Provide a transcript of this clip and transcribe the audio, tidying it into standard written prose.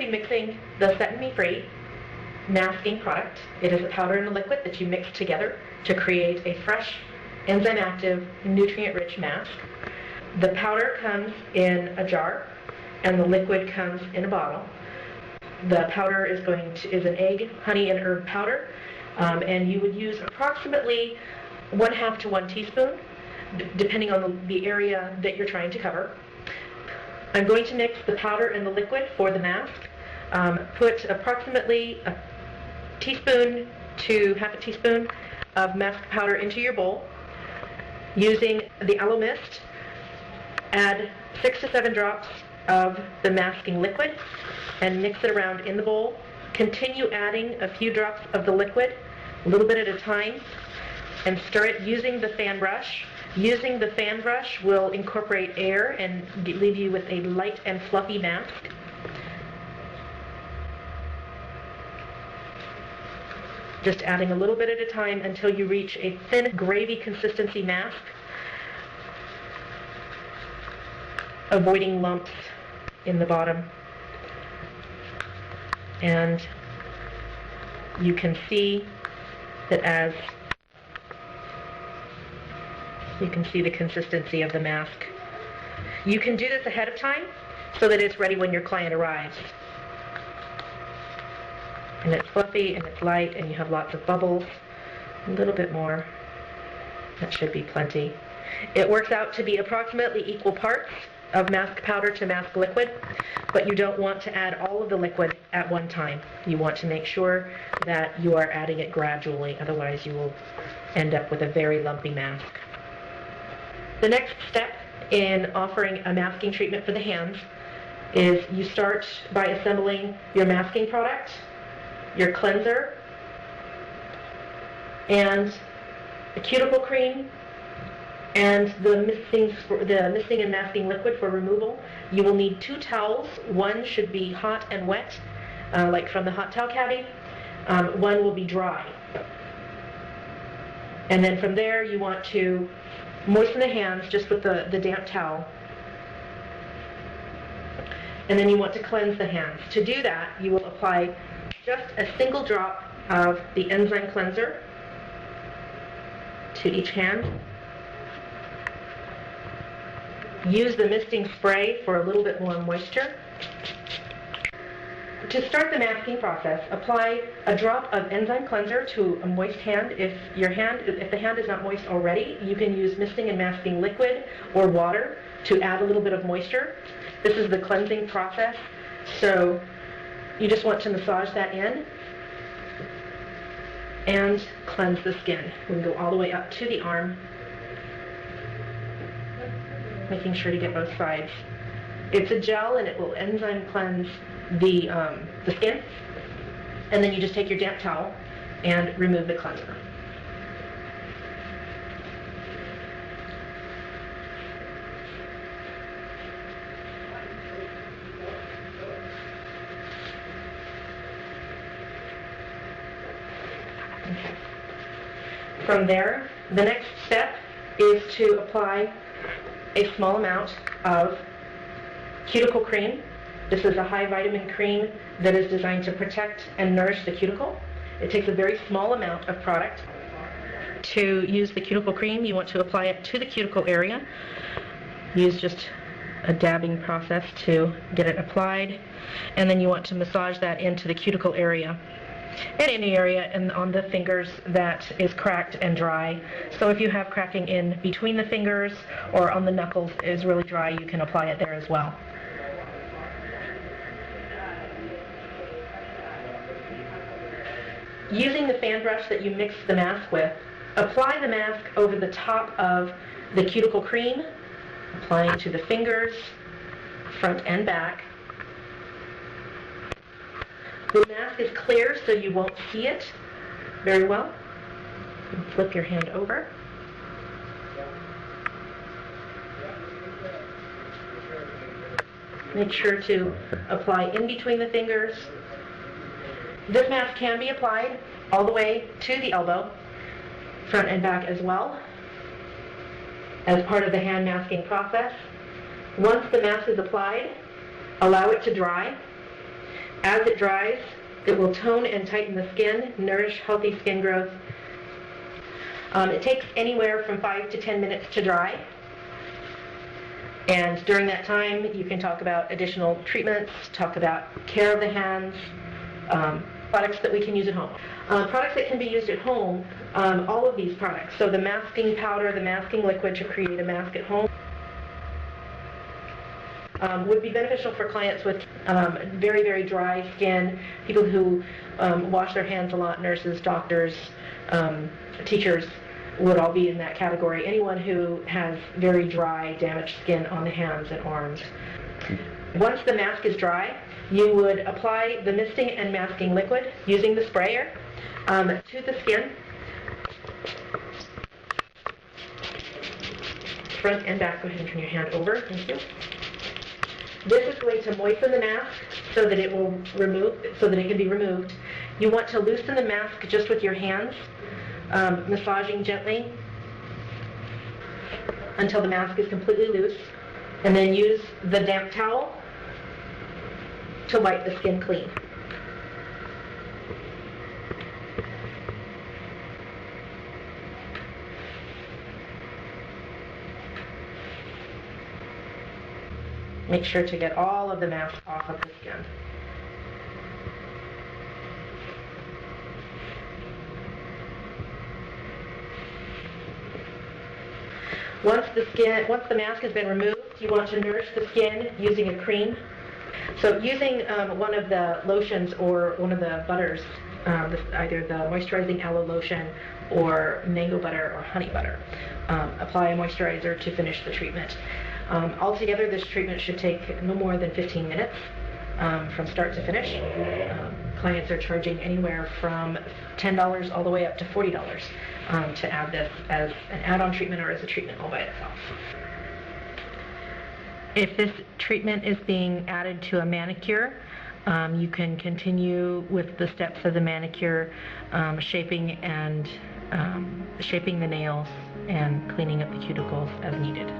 be mixing the Set Me Free masking product. It is a powder and a liquid that you mix together to create a fresh, enzyme-active, nutrient-rich mask. The powder comes in a jar, and the liquid comes in a bottle. The powder is an egg, honey, and herb powder, and you would use approximately 1/2 to 1 teaspoon, depending on the area that you're trying to cover. I'm going to mix the powder and the liquid for the mask. Put approximately a teaspoon to 1/2 teaspoon of mask powder into your bowl. Using the aloe mist, add 6 to 7 drops of the masking liquid and mix it around in the bowl. Continue adding a few drops of the liquid, a little bit at a time, and stir it using the fan brush. Using the fan brush will incorporate air and leave you with a light and fluffy mask. Just adding a little bit at a time until you reach a thin gravy consistency mask, avoiding lumps in the bottom. And you can see that as you can see the consistency of the mask. You can do this ahead of time so that it's ready when your client arrives. And it's fluffy and it's light and you have lots of bubbles. A little bit more. That should be plenty. It works out to be approximately equal parts of mask powder to mask liquid, but you don't want to add all of the liquid at one time. You want to make sure that you are adding it gradually, otherwise you will end up with a very lumpy mask. The next step in offering a masking treatment for the hands is you start by assembling your masking product, your cleanser, and the cuticle cream, and the misting and masking liquid for removal. You will need 2 towels. One should be hot and wet, like from the hot towel caddy. One will be dry. And then from there you want to moisten the hands just with the damp towel. And then you want to cleanse the hands. To do that, you will apply just a single drop of the enzyme cleanser to each hand. Use the misting spray for a little bit more moisture. To start the masking process, apply a drop of enzyme cleanser to a moist hand. If the hand is not moist already, you can use misting and masking liquid or water to add a little bit of moisture. This is the cleansing process, so you just want to massage that in and cleanse the skin. We can go all the way up to the arm, making sure to get both sides. It's a gel and it will enzyme cleanse the skin, and then you just take your damp towel and remove the cleanser. Okay. From there, the next step is to apply a small amount of cuticle cream. This is a high vitamin cream that is designed to protect and nourish the cuticle. It takes a very small amount of product. To use the cuticle cream, you want to apply it to the cuticle area. Use just a dabbing process to get it applied, and then you want to massage that into the cuticle area and any area on the fingers that is cracked and dry. So if you have cracking in between the fingers or on the knuckles is really dry, you can apply it there as well. Using the fan brush that you mix the mask with, apply the mask over the top of the cuticle cream, applying to the fingers, front and back. The mask is clear, so you won't see it very well. Flip your hand over. Make sure to apply in between the fingers. This mask can be applied all the way to the elbow, front and back as well, as part of the hand masking process. Once the mask is applied, allow it to dry. As it dries, it will tone and tighten the skin, nourish healthy skin growth. It takes anywhere from 5 to 10 minutes to dry. And during that time, you can talk about additional treatments, talk about care of the hands, products that we can use at home. Products that can be used at home, all of these products. So the masking powder, the masking liquid to create a mask at home, would be beneficial for clients with very, very dry skin, people who wash their hands a lot, nurses, doctors, teachers would all be in that category. Anyone who has very dry, damaged skin on the hands and arms. Once the mask is dry, you would apply the misting and masking liquid using the sprayer to the skin, front and back. Go ahead and turn your hand over. Thank you. This is going to moisten the mask so that it can be removed. You want to loosen the mask just with your hands, massaging gently until the mask is completely loose, and then use the damp towel to wipe the skin clean. Make sure to get all of the mask off of the skin. Once the mask has been removed, you want to nourish the skin using a cream. So using one of the lotions or one of the butters, either the moisturizing aloe lotion or mango butter or honey butter. Apply a moisturizer to finish the treatment. Altogether, this treatment should take no more than 15 minutes from start to finish. Clients are charging anywhere from $10 all the way up to $40 to add this as an add-on treatment or as a treatment all by itself. If this treatment is being added to a manicure, you can continue with the steps of the manicure, shaping the nails and cleaning up the cuticles as needed.